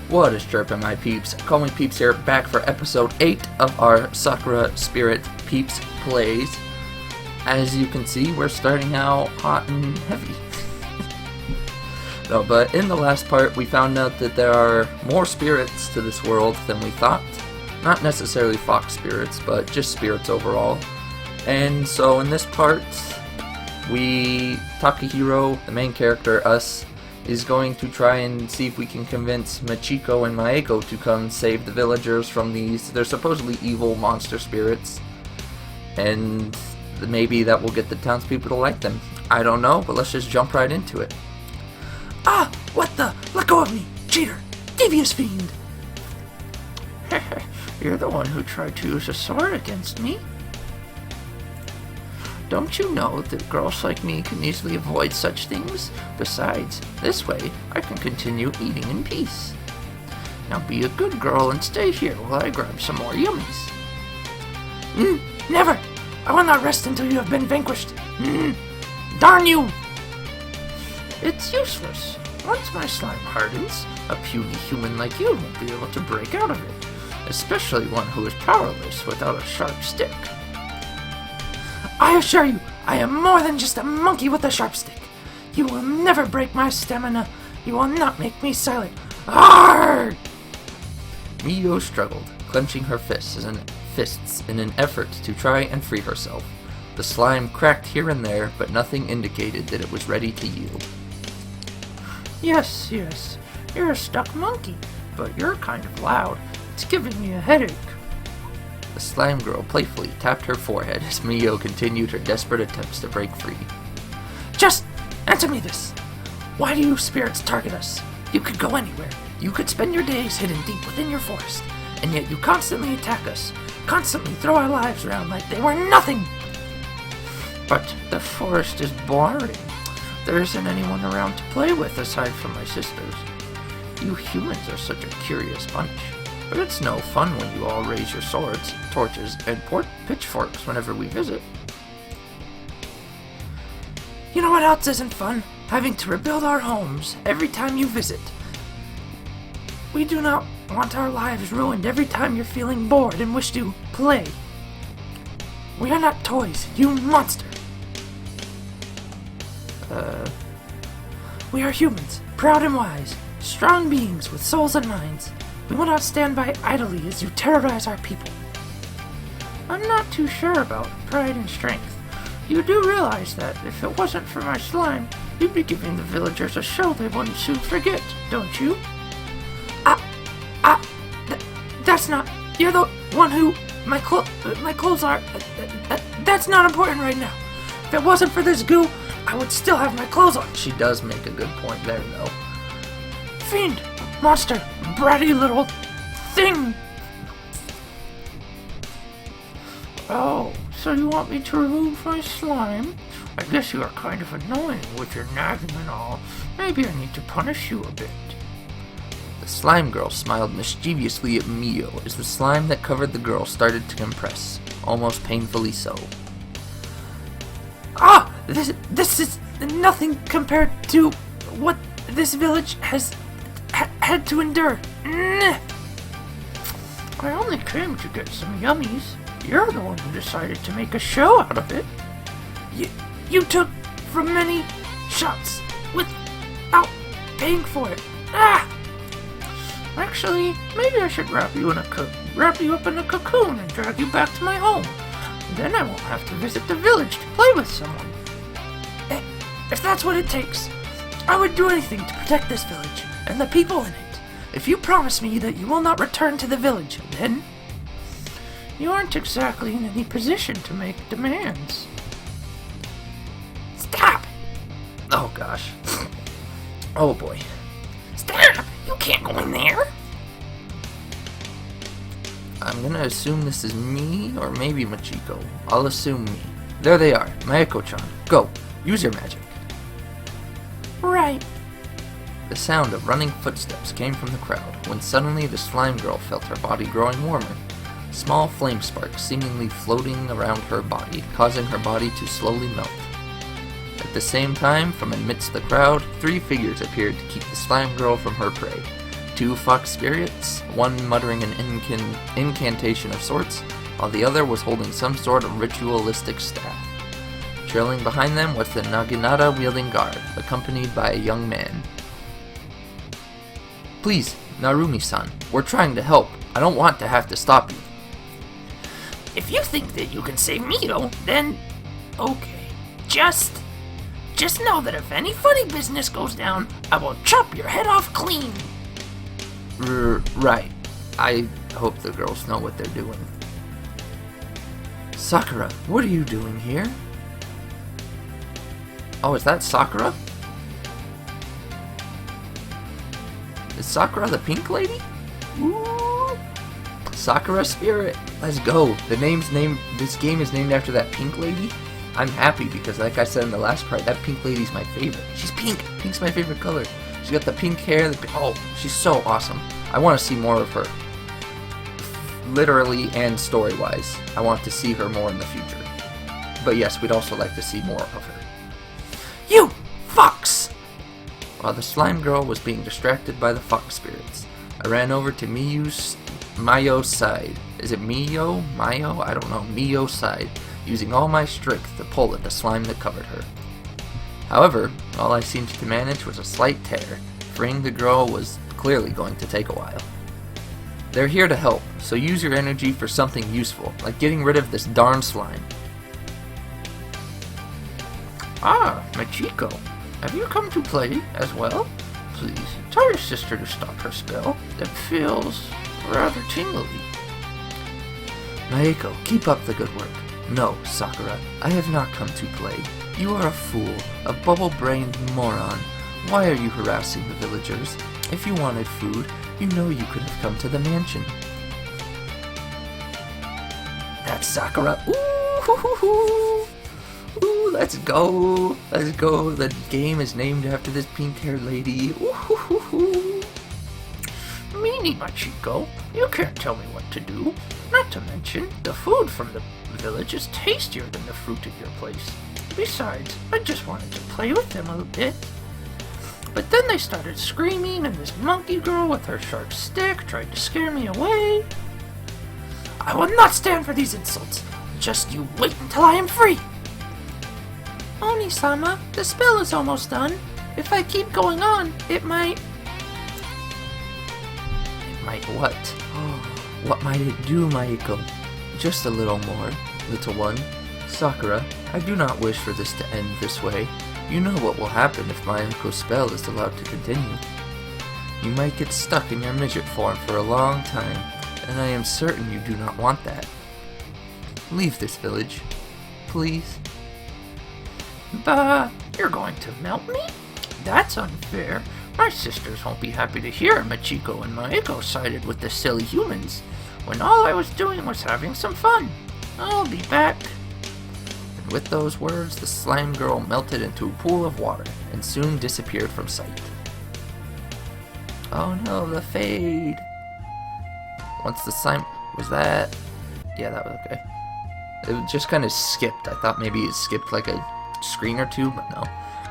What is chirpin', my peeps? Calling Peeps here, back for episode 8 of our Sakura Spirit Peeps plays. As you can see, we're starting out hot and heavy. No, but in the last part, we found out that there are more spirits to this world than we thought. Not necessarily fox spirits, but just spirits overall. And so in this part, Takahiro, the main character, us, is going to try and see if we can convince Machiko and Maeko to come save the villagers from these, they're supposedly evil monster spirits, and maybe that will get the townspeople to like them. I don't know, but let's just jump right into it. Ah! What the? Let go of me! Cheater! Devious fiend! You're the one who tried to use a sword against me. Don't you know that girls like me can easily avoid such things? Besides, this way, I can continue eating in peace. Now be a good girl and stay here while I grab some more yummies. Never! I will not rest until you have been vanquished. Darn you! It's useless. Once my slime hardens, a puny human like you won't be able to break out of it, especially one who is powerless without a sharp stick. I assure you, I am more than just a monkey with a sharp stick. You will never break my stamina. You will not make me silent. Arrgh! Mio struggled, clenching her fists in an effort to try and free herself. The slime cracked here and there, but nothing indicated that it was ready to yield. Yes, you're a stuck monkey, but you're kind of loud. It's giving me a headache. The slime girl playfully tapped her forehead as Mio continued her desperate attempts to break free. Just answer me this. Why do you spirits target us? You could go anywhere. You could spend your days hidden deep within your forest, and yet you constantly attack us, constantly throw our lives around like they were nothing. But the forest is boring. There isn't anyone around to play with aside from my sisters. You humans are such a curious bunch. But it's no fun when you all raise your swords, torches, and pitchforks whenever we visit. You know what else isn't fun? Having to rebuild our homes every time you visit. We do not want our lives ruined every time you're feeling bored and wish to play. We are not toys, you monster! We are humans, proud and wise, strong beings with souls and minds. We will not stand by idly as you terrorize our people. I'm not too sure about pride and strength. You do realize that if it wasn't for my slime, you'd be giving the villagers a show they wouldn't soon forget, don't you? That's not... You're the one who... My clothes are... That's not important right now. If it wasn't for this goo, I would still have my clothes on. She does make a good point there, though. Fiend! Monster! Bratty little thing! Oh, so you want me to remove my slime? I guess you are kind of annoying with your nagging and all. Maybe I need to punish you a bit. The slime girl smiled mischievously at Mio as the slime that covered the girl started to compress, almost painfully so. Ah! This is nothing compared to what this village has had to endure. I only came to get some yummies. You're the one who decided to make a show out of it. You took from many shots without paying for it. Actually, maybe I should wrap you up in a cocoon and drag you back to my home. Then I won't have to visit the village to play with someone. If that's what it takes, I would do anything to protect this village and the people in it. If you promise me that you will not return to the village, then you aren't exactly in any position to make demands. Stop! Oh gosh. Oh boy. Stop! You can't go in there! I'm gonna assume this is me, or maybe Machiko. I'll assume me. There they are. Maeko-chan. Go. Use your magic. Right. The sound of running footsteps came from the crowd, when suddenly the slime girl felt her body growing warmer. Small flame sparks seemingly floating around her body, causing her body to slowly melt. At the same time, from amidst the crowd, 3 figures appeared to keep the slime girl from her prey. two fox spirits, one muttering an incantation of sorts, while the other was holding some sort of ritualistic staff. Trailing behind them was the naginata-wielding guard, accompanied by a young man. Please, Narumi-san, we're trying to help. I don't want to have to stop you. If you think that you can save Mio, then okay. Just know that if any funny business goes down, I will chop your head off clean. Right. I hope the girls know what they're doing. Sakura, what are you doing here? Oh, is that Sakura? Is Sakura the pink lady? Ooh. Sakura Spirit, let's go. This game is named after that pink lady. I'm happy because, like I said in the last part, that pink lady's my favorite. She's pink. Pink's my favorite color. She's got the pink hair. She's so awesome. I want to see more of her. Literally and story-wise. I want to see her more in the future. But yes, we'd also like to see more of her. You fox! While the slime girl was being distracted by the fox spirits, I ran over to Mayo's side. Is it Mayo? I don't know. Mayo's side, using all my strength to pull at the slime that covered her. However, all I seemed to manage was a slight tear. Freeing the girl was clearly going to take a while. They're here to help, so use your energy for something useful, like getting rid of this darn slime. Ah, Machiko, have you come to play as well? Please, tell your sister to stop her spell. It feels rather tingly. Maeko, keep up the good work. No, Sakura, I have not come to play. You are a fool, a bubble-brained moron. Why are you harassing the villagers? If you wanted food, you know you could have come to the mansion. That's Sakura. Ooh, ooh, let's go. Let's go. The game is named after this pink-haired lady. Ooh. Meanie, Machiko, you can't tell me what to do. Not to mention, the food from the village is tastier than the fruit at your place. Besides, I just wanted to play with them a bit. But then they started screaming, and this monkey girl with her sharp stick tried to scare me away. I will not stand for these insults. Just you wait until I am free. Oni-sama, the spell is almost done. If I keep going on, it might... What? What might it do, Maeko? Just a little more, little one. Sakura, I do not wish for this to end this way. You know what will happen if Maeko's spell is allowed to continue. You might get stuck in your midget form for a long time, and I am certain you do not want that. Leave this village, please. Bah, you're going to melt me? That's unfair. My sisters won't be happy to hear Machiko and Maeko sided with the silly humans, when all I was doing was having some fun. I'll be back. And with those words, the slime girl melted into a pool of water and soon disappeared from sight. Oh no, the fade. Once the slime... Was that... Yeah, that was okay. It just kind of skipped. I thought maybe it skipped like a screen or two, but no.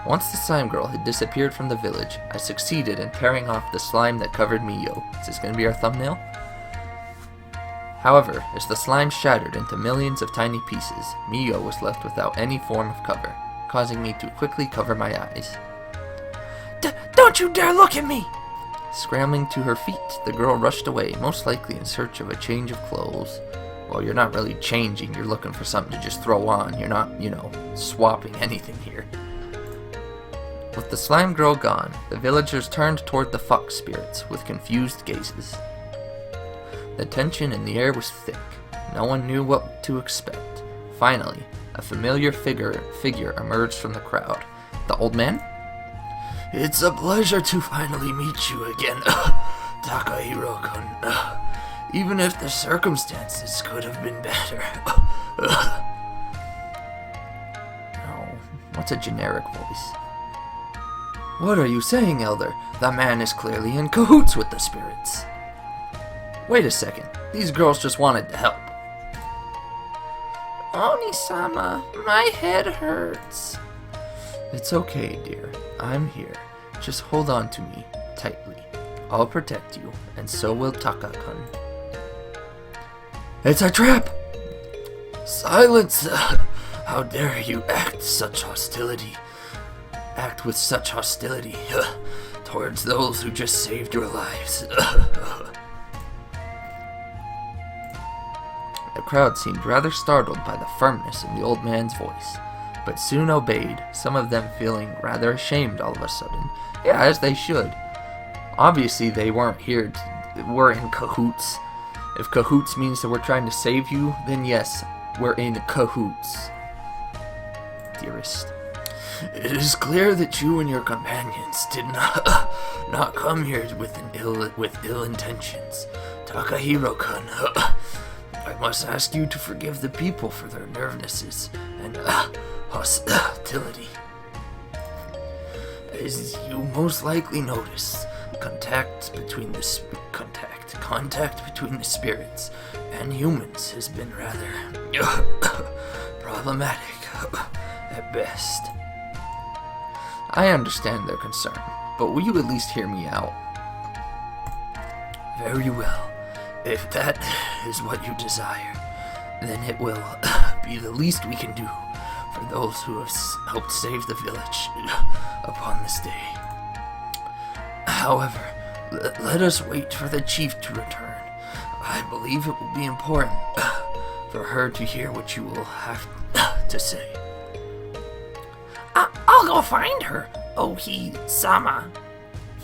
Once the slime girl had disappeared from the village, I succeeded in tearing off the slime that covered Mio. Is this going to be our thumbnail? However, as the slime shattered into millions of tiny pieces, Mio was left without any form of cover, causing me to quickly cover my eyes. Don't you dare look at me! Scrambling to her feet, the girl rushed away, most likely in search of a change of clothes. Well, you're not really changing, you're looking for something to just throw on. You're not, swapping anything here. With the slime girl gone, the villagers turned toward the fox spirits with confused gazes. The tension in the air was thick. No one knew what to expect. Finally, a familiar figure emerged from the crowd. The old man? It's a pleasure to finally meet you again, Takahiro-kun. Even if the circumstances could have been better. No, what's a generic voice? What are you saying, Elder? The man is clearly in cahoots with the spirits. Wait a second, these girls just wanted to help. Oni-sama, my head hurts. It's okay, dear. I'm here. Just hold on to me tightly. I'll protect you, and so will Taka-kun. It's a trap! Silence! How dare you act with such hostility towards those who just saved your lives. The crowd seemed rather startled by the firmness in the old man's voice, but soon obeyed, some of them feeling rather ashamed all of a sudden. Yeah, as they should. Obviously, they we're in cahoots. If cahoots means that we're trying to save you, then yes, we're in cahoots. Dearest. It is clear that you and your companions did not come here with ill intentions. Takahiro-kun, I must ask you to forgive the people for their nervousnesses and hostility. As you most likely notice, contact between the spirits and humans has been rather problematic at best. I understand their concern, but will you at least hear me out? Very well. If that is what you desire, then it will be the least we can do for those who have helped save the village upon this day. However, let us wait for the chief to return. I believe it will be important for her to hear what you will have to say. I'll go find her, Ohi-sama.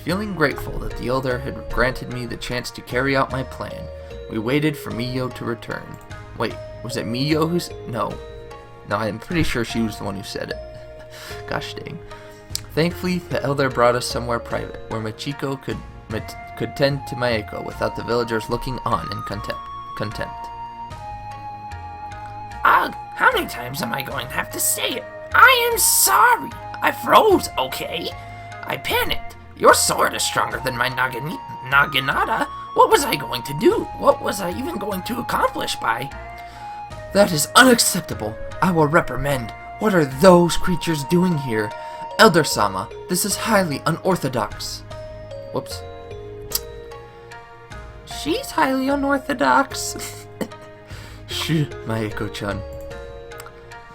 Feeling grateful that the elder had granted me the chance to carry out my plan, we waited for Miyo to return. Wait, was it Miyo who's... No, I'm pretty sure she was the one who said it. Gosh dang. Thankfully, the elder brought us somewhere private, where Machiko could tend to Maeko without the villagers looking on in contempt. How many times am I going to have to say it? I am sorry. I froze, okay? I panicked. Your sword is stronger than my naginata. What was I going to do? What was I even going to accomplish by? That is unacceptable. I will reprimand. What are those creatures doing here? Elder-sama, this is highly unorthodox. Whoops. She's highly unorthodox. Shh, Maeko-chan.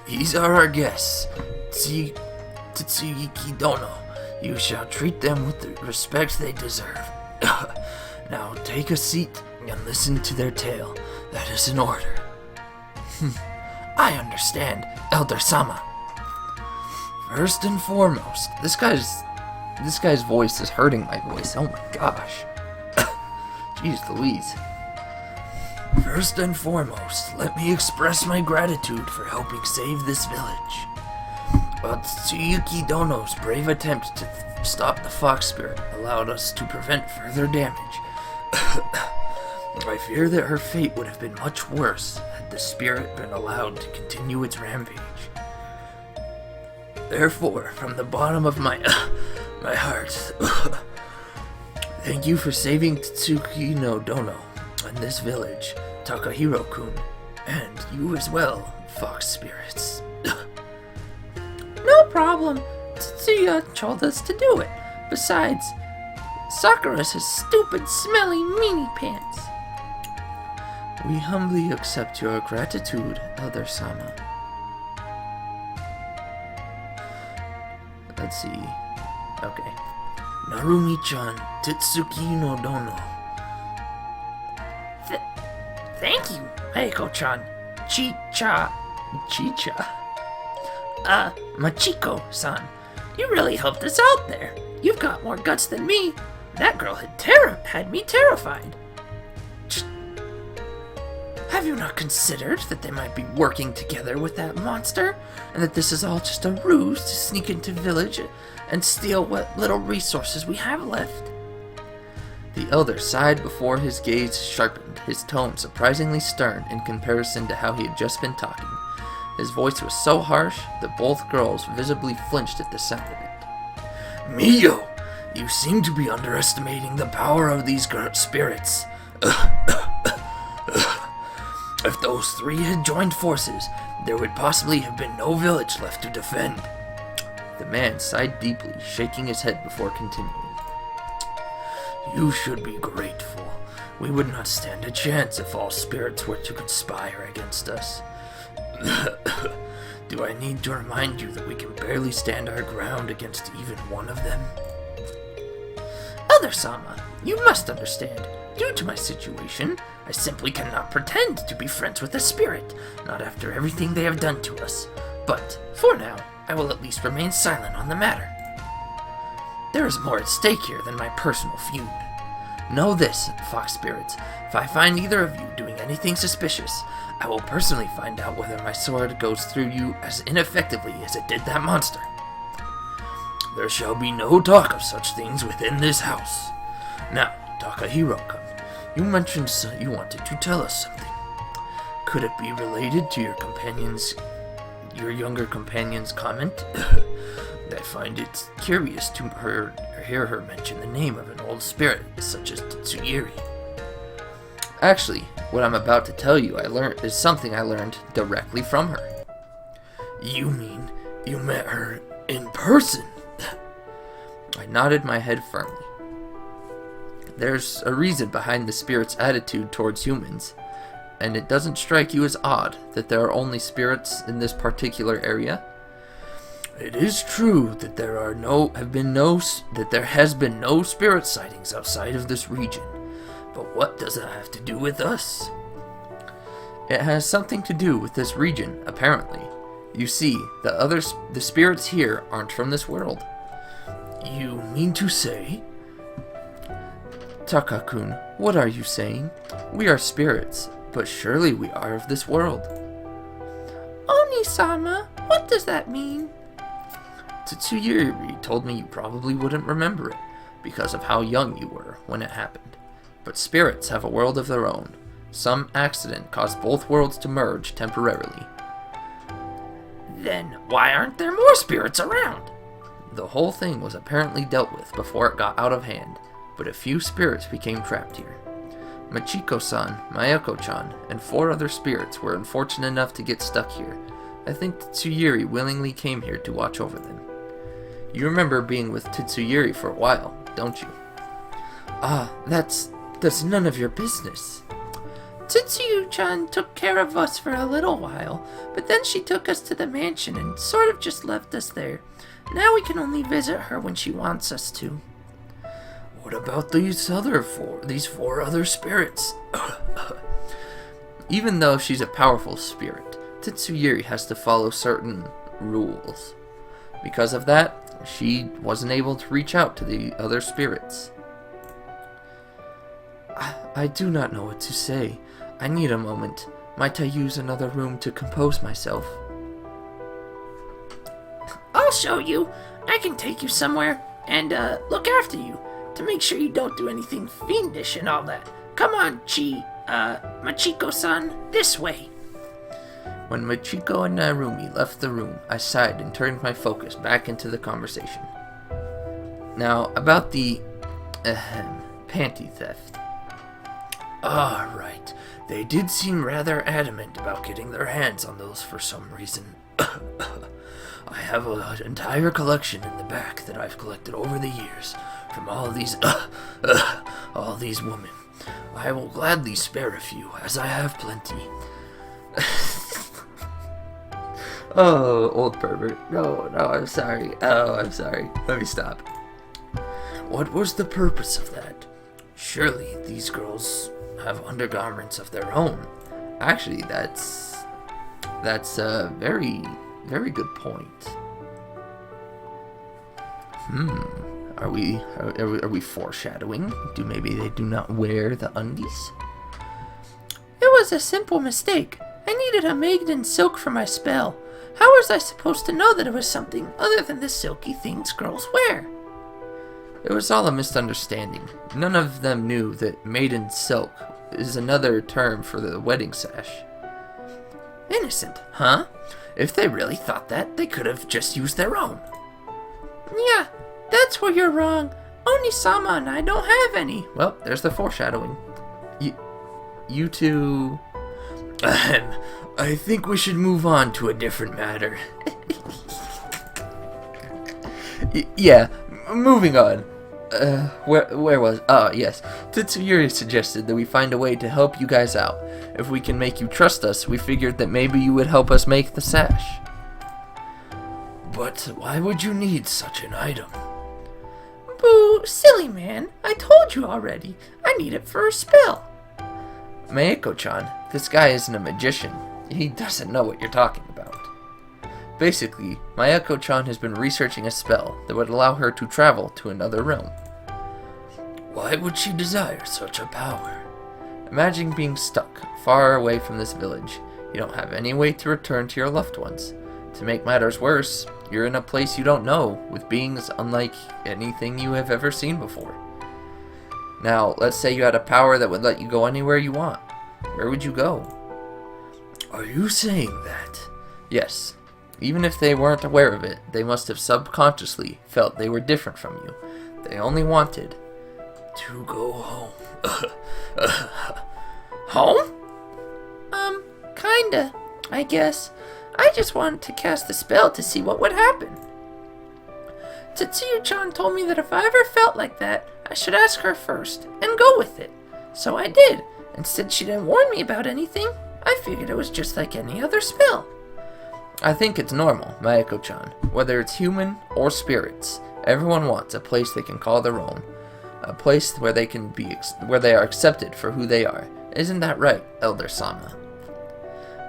These are our guests. Tsuiki Dono. You shall treat them with the respect they deserve. Now take a seat and listen to their tale. That is an order. I understand, Elder-sama. First and foremost, this guy's voice is hurting my voice. Oh my gosh. Jeez Louise. First and foremost, let me express my gratitude for helping save this village. But Tsuyuki Dono's brave attempt to stop the fox spirit allowed us to prevent further damage. I fear that her fate would have been much worse had the spirit been allowed to continue its rampage. Therefore, from the bottom of my heart, thank you for saving Tsuki no Dono and this village, Takahiro-kun, and you as well, fox spirits. No problem. Tetsuya told us to do it. Besides, Sakura's his stupid, smelly meanie pants. We humbly accept your gratitude, Elder-sama. Let's see. Okay. Narumi-chan, Tetsuki no Dono. Thank you, Maeko-chan. Chicha. Machiko-san. You really helped us out there. You've got more guts than me. That girl had me terrified. Have you not considered that they might be working together with that monster? And that this is all just a ruse to sneak into village and steal what little resources we have left? The elder sighed before his gaze sharpened, his tone surprisingly stern in comparison to how he had just been talking. His voice was so harsh that both girls visibly flinched at the sound of it. Miyo, you seem to be underestimating the power of these spirits. If those three had joined forces, there would possibly have been no village left to defend. The man sighed deeply, shaking his head before continuing. You should be grateful. We would not stand a chance if all spirits were to conspire against us. Do I need to remind you that we can barely stand our ground against even one of them? Elder Sama, you must understand. Due to my situation, I simply cannot pretend to be friends with a spirit, not after everything they have done to us. But, for now, I will at least remain silent on the matter. There is more at stake here than my personal feud. Know this, fox spirits, if I find either of you doing anything suspicious, I will personally find out whether my sword goes through you as ineffectively as it did that monster. There shall be no talk of such things within this house. Now, Takahiro-kun, you mentioned you wanted to tell us something. Could it be related to your younger companion's comment? I find it curious to hear her mention the name of an old spirit such as Tetsuyuri. Actually, what I'm about to tell you is something I learned directly from her. You mean you met her in person? I nodded my head firmly. There's a reason behind the spirit's attitude towards humans, and it doesn't strike you as odd that there are only spirits in this particular area? It is true that there has been no spirit sightings outside of this region, but what does that have to do with us? It has something to do with this region, apparently. You see, the spirits here aren't from this world. You mean to say? Taka-kun, what are you saying? We are spirits, but surely we are of this world. Oni-sama, what does that mean? Tetsuyuri told me you probably wouldn't remember it, because of how young you were when it happened. But spirits have a world of their own. Some accident caused both worlds to merge temporarily. Then why aren't there more spirits around? The whole thing was apparently dealt with before it got out of hand, but a few spirits became trapped here. Machiko-san, Mayako-chan, and 4 other spirits were unfortunate enough to get stuck here. I think Tetsuyuri willingly came here to watch over them. You remember being with Tetsuyuri for a while, don't you? That's none of your business. Tetsuyu-chan took care of us for a little while, but then she took us to the mansion and sort of just left us there. Now we can only visit her when she wants us to. What about these 4 other spirits? Even though she's a powerful spirit, Tetsuyuri has to follow certain rules. Because of that, she wasn't able to reach out to the other spirits. I do not know what to say. I need a moment. Might I use another room to compose myself? I'll show you. I can take you somewhere and look after you to make sure you don't do anything fiendish and all that. Come on, Machiko-san, this way. When Machiko and Narumi left the room, I sighed and turned my focus back into the conversation. Now, about the panty theft. Right. They did seem rather adamant about getting their hands on those for some reason. I have an entire collection in the back that I've collected over the years from all these women. I will gladly spare a few, as I have plenty. Oh, old pervert. No, I'm sorry. I'm sorry. Let me stop. What was the purpose of that? Surely these girls have undergarments of their own. Actually, that's a very, very good point. Are we foreshadowing? Maybe they do not wear the undies? It was a simple mistake. I needed a maiden silk for my spell. How was I supposed to know that it was something other than the silky things girls wear? It was all a misunderstanding. None of them knew that maiden silk is another term for the wedding sash. Innocent, huh? If they really thought that, they could have just used their own. Yeah, that's where you're wrong. Oni-sama and I don't have any. Well, there's the foreshadowing. You two... I think we should move on to a different matter. Yeah, moving on. where was... Oh, yes. Titsuyuri suggested that we find a way to help you guys out. If we can make you trust us, we figured that maybe you would help us make the sash. But why would you need such an item? Boo, silly man. I told you already. I need it for a spell. Mayako-chan, this guy isn't a magician. He doesn't know what you're talking about. Basically, Mayako-chan has been researching a spell that would allow her to travel to another realm. Why would she desire such a power? Imagine being stuck far away from this village. You don't have any way to return to your loved ones. To make matters worse, you're in a place you don't know, with beings unlike anything you have ever seen before. Now, let's say you had a power that would let you go anywhere you want. Where would you go? Are you saying that? Yes. Even if they weren't aware of it, they must have subconsciously felt they were different from you. They only wanted to go home. Home? Kinda, I guess. I just wanted to cast a spell to see what would happen. Tetsuya-chan told me that if I ever felt like that, I should ask her first and go with it. So I did, and since she didn't warn me about anything, I figured it was just like any other spell. I think it's normal, Mayako-chan. Whether it's human or spirits, everyone wants a place they can call their own. A place where they can be, where they are accepted for who they are. Isn't that right, Elder Sama?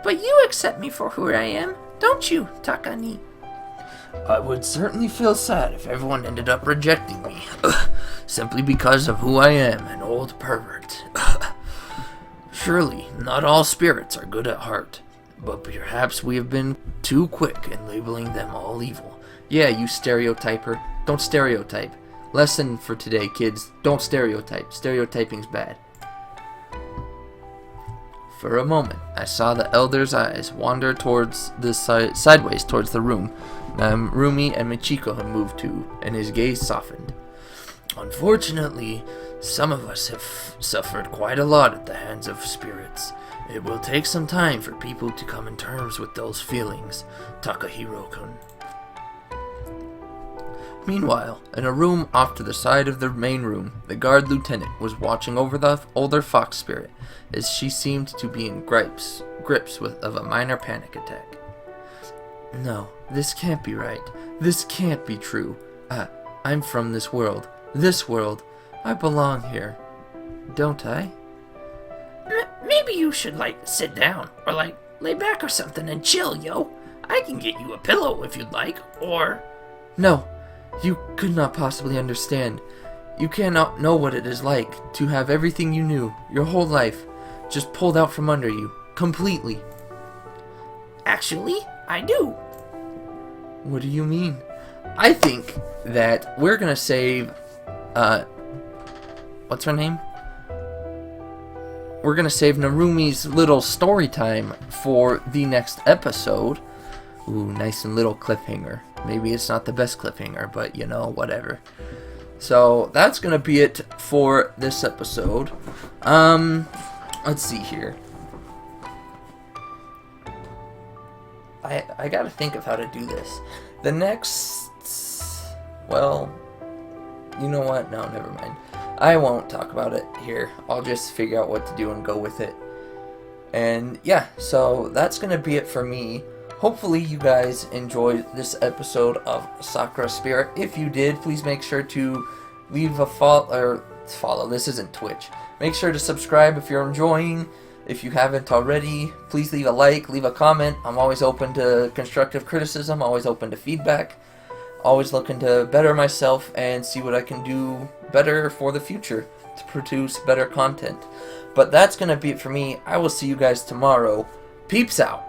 But you accept me for who I am, don't you, Takani? I would certainly feel sad if everyone ended up rejecting me, simply because of who I am, an old pervert. Surely, not all spirits are good at heart. But perhaps we have been too quick in labeling them all evil. Yeah, you stereotyper. Don't stereotype. Lesson for today, kids. Don't stereotype. Stereotyping's bad. For a moment, I saw the elder's eyes wander towards the sideways towards the room Rumi and Michiko had moved to, and his gaze softened. Unfortunately, some of us have suffered quite a lot at the hands of spirits. It will take some time for people to come in terms with those feelings, Takahiro-kun. Meanwhile, in a room off to the side of the main room, the guard lieutenant was watching over the older fox spirit, as she seemed to be in grips of a minor panic attack. No, this can't be right. This can't be true. I'm from this world. This world. I belong here. Don't I? Maybe you should, sit down, or, lay back or something and chill, yo. I can get you a pillow if you'd like, or... No, you could not possibly understand. You cannot know what it is like to have everything you knew, your whole life, just pulled out from under you, completely. Actually, I do. What do you mean? I think that we're gonna save, what's her name? We're gonna save Narumi's little story time for the next episode. Ooh, nice and little cliffhanger. Maybe it's not the best cliffhanger, but whatever. So that's gonna be it for this episode. Let's see here. I gotta think of how to do this. The next... Well... You know what? No, never mind. I won't talk about it here. I'll just figure out what to do and go with it. And yeah, so that's gonna be it for me. Hopefully you guys enjoyed this episode of Sakura Spirit. If you did, please make sure to leave a follow. This isn't Twitch. Make sure to subscribe if you're enjoying. If you haven't already, please leave a like, leave a comment. I'm always open to constructive criticism, always open to feedback. Always looking to better myself and see what I can do better for the future to produce better content. But that's going to be it for me. I will see you guys tomorrow. Peeps out.